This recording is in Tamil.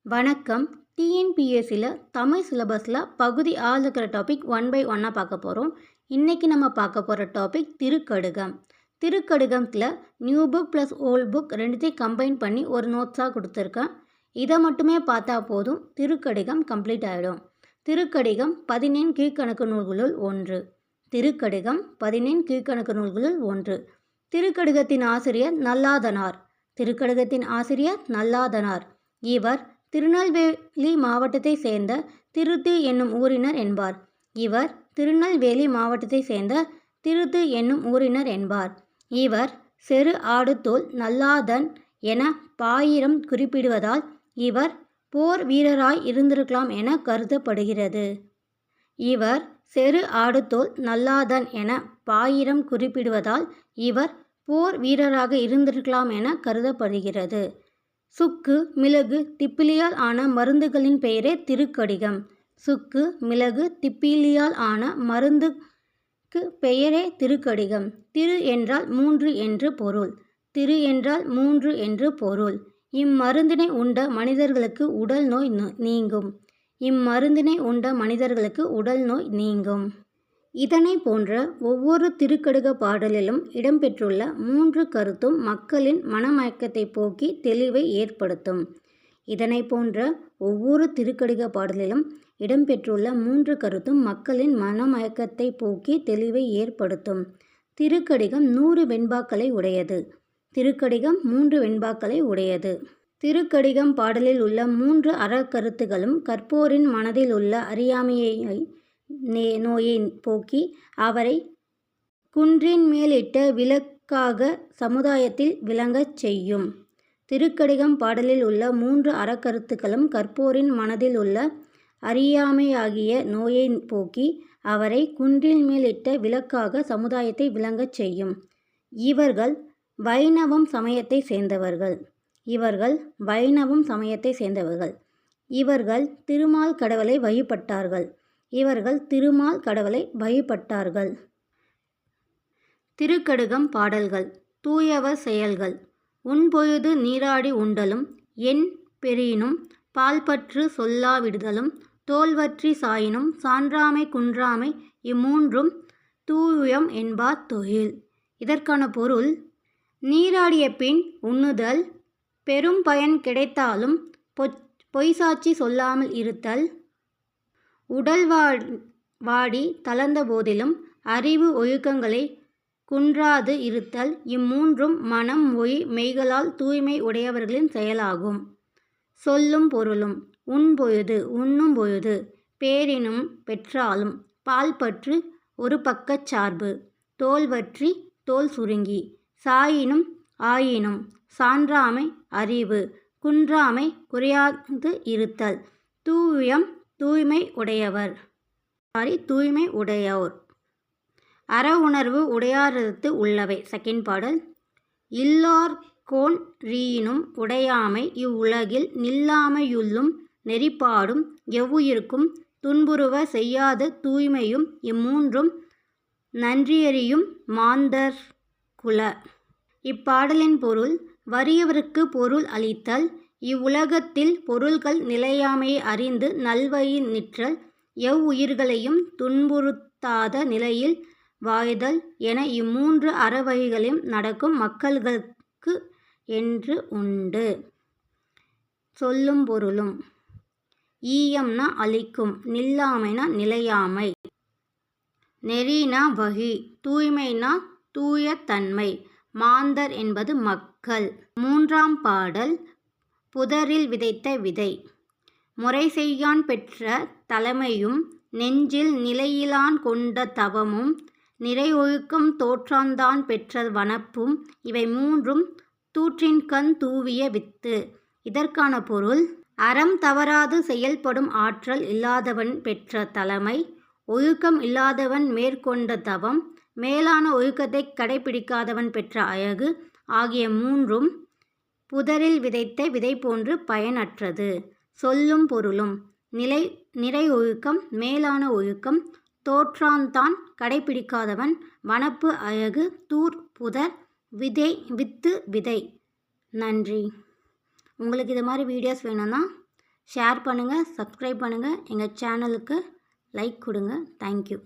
வணக்கம். டிஎன்பிஎஸ்சியில் தமிழ் சிலபஸில் பகுதி 6 இருக்கிற டாபிக் 1 by 1 பார்க்க போகிறோம். இன்றைக்கி நம்ம பார்க்க போகிற டாபிக் திருக்கடுகம். திருக்கடுகத்தில் new book plus old book ரெண்டுத்தையும் கம்பைன் பண்ணி ஒரு நோட்ஸாக கொடுத்துருக்கேன். இதை மட்டுமே பார்த்தா போதும், திருக்கடிகம் கம்ப்ளீட் ஆகிடும். திருக்கடிகம் 14 கீழ்கணக்கு நூல்களுள் ஒன்று. திருக்கடிகம் 14 கீழ்கணக்கு நூல்களுள் ஒன்று. திருக்கடுகத்தின் ஆசிரியர் நல்லாதனார். திருக்கடுகத்தின் ஆசிரியர் நல்லாதனார். இவர் திருநெல்வேலி மாவட்டத்தை சேர்ந்த திருத்து என்னும் ஊரினர் என்பார். இவர் திருநெல்வேலி மாவட்டத்தை சேர்ந்த திருத்து என்னும் ஊரினர் என்பார். இவர் செரு ஆடு தோல் நல்லாதன் என பாயிரம் குறிப்பிடுவதால் இவர் போர் வீரராய் இருந்திருக்கலாம் என கருதப்படுகிறது. இவர் செரு ஆடு தோல் நல்லாதன் என பாயிரம் குறிப்பிடுவதால் இவர் போர் வீரராக இருந்திருக்கலாம் என கருதப்படுகிறது. சுக்கு, மிளகு, திப்பிலியால் ஆன மருந்துகளின் பெயரே திருக்கடிகம். சுக்கு, மிளகு, திப்பிலியால் ஆன மருந்துக்கு பெயரே திருக்கடிகம். திரு என்றால் 3 என்று பொருள். திரு என்றால் 3 என்று பொருள். இம்மருந்தினை உண்ட மனிதர்களுக்கு உடல் நோய் நீங்கும். இம்மருந்தினை உண்ட மனிதர்களுக்கு உடல் நோய் நீங்கும். இதனை போன்ற ஒவ்வொரு திருக்கடுக பாடலிலும் இடம்பெற்றுள்ள 3 கருத்தும் மக்களின் மனமயக்கத்தை போக்கி தெளிவை ஏற்படுத்தும். இதனை போன்ற ஒவ்வொரு திருக்கடுக பாடலிலும் இடம்பெற்றுள்ள 3 கருத்தும் மக்களின் மனமயக்கத்தை போக்கி தெளிவை ஏற்படுத்தும். திருக்கடிகம் 100 வெண்பாக்களை உடையது. திருக்கடிகம் 3 வெண்பாக்களை உடையது. திருக்கடிகம் பாடலில் உள்ள 3 அறக்கருத்துகளும் கற்போரின் மனதில் உள்ள அறியாமையை நோயை போக்கி அவரை குன்றின் மேலிட்ட விளக்காக சமுதாயத்தில் விளங்கச் செய்யும். திருக்கடிகம் பாடலில் உள்ள 3 அறக்கருத்துக்களும் கற்போரின் மனதில் உள்ள அறியாமையாகிய நோயை போக்கி அவரை குன்றின் மேலிட்ட விளக்காக சமுதாயத்தை விளங்கச் செய்யும். இவர்கள் வைணவம் சமயத்தை சேர்ந்தவர்கள். இவர்கள் வைணவம் சமயத்தை சேர்ந்தவர்கள். இவர்கள் திருமால் கடவுளை வழிபட்டார்கள். இவர்கள் திருமால் கடவுளை வழிபட்டார்கள். திருக்கடுகம் பாடல்கள். தூயவர் செயல்கள். உண்பொழுது நீராடி உண்டலும் என் பெறினும் பால்பற்று சொல்லா விடுதலும் தோல்வற்றி சாயினும் சான்றாமை குன்றாமை இம்மூன்றும் தூயம் என்பார் தொழில். இதற்கான பொருள்: நீராடிய பின் உண்ணுதல், பெரும் பயன் கிடைத்தாலும் பொய்சாட்சி சொல்லாமல் இருத்தல், உடல் வாடி தளர்ந்த போதிலும் அறிவு ஒழுக்கங்களை குன்றாது இருத்தல் இம்மூன்றும் மனம் மொழி மெய்களால் தூய்மை உடையவர்களின் செயலாகும். சொல்லும் பொருளும்: உண்பொழுது உண்ணும் பொழுது, பேரினும் பெற்றாலும், பால்பற்று ஒரு பக்கச் சார்பு, தோல்வற்றி தோல் சுருங்கி, சாயினும் ஆயினும், சான்றாமை அறிவு, குன்றாமை குறையாது இருத்தல், தூயம் தூய்மை உடையவர் தூய்மை உடையோர், அற உணர்வு உடையாரத்து உள்ளவை. செகண்ட் பாடல். இல்லார்கோன் ரீயினும் உடையாமை இவ்வுலகில் நில்லாமையுள்ளும் நெறிப்பாடும் எவ்வுயிர்க்கும் துன்புறுவ செய்யாத தூய்மையும் இம்மூன்றும் நன்றியறியும் மாந்தர் குல. இப்பாடலின் பொருள்: வறியவருக்கு பொருள் அளித்தல், இவ்வுலகத்தில் பொருள்கள் நிலையாமையை அறிந்து நல்வழியில் நிற்றல், எவ்வுயிர்களையும் துன்புறுத்தாத நிலையில் வாழ்தல் என இம்மூன்று அறவழிகளையும் நடக்கும் மக்களுக்கு என்று உண்டு. சொல்லும் பொருளும்: ஈயம்னா அளிக்கும், நில்லாமைனா நிலையாமை, நெறினா வழி, தூய்மைனா தூய தன்மை, மாந்தர் என்பது மக்கள். 3ஆம் பாடல். புதரில் விதைத்த விதை. முறை செய்யான் பெற்ற தலைமையும் நெஞ்சில் நிலையிலான் கொண்ட தவமும் நிறை ஒழுக்கம் தோற்றான்தான் பெற்ற வனப்பும் இவை மூன்றும் தூற்றின்கண் தூவிய வித்து. இதற்கான பொருள்: அறம் தவறாது செயல்படும் ஆற்றல் இல்லாதவன் பெற்ற தலைமை, ஒழுக்கம் இல்லாதவன் மேற்கொண்ட தவம், மேலான ஒழுக்கத்தை கடைபிடிக்காதவன் பெற்ற அழகு ஆகிய மூன்றும் புதரில் விதைத்த விதை போன்று பயனற்றது. சொல்லும் பொருளும்: நிறை ஒழுக்கம், மேலான ஒழுக்கம், தோற்றான்தான் கடைபிடிக்காதவன், வனப்பு அழகு, தூர் புதர், விதை வித்து விதை. நன்றி. உங்களுக்கு இது மாதிரி வீடியோஸ் வேணும்னா ஷேர் பண்ணுங்கள், சப்ஸ்கிரைப் பண்ணுங்கள், எங்கள் சேனலுக்கு லைக் கொடுங்க. தேங்க்யூ.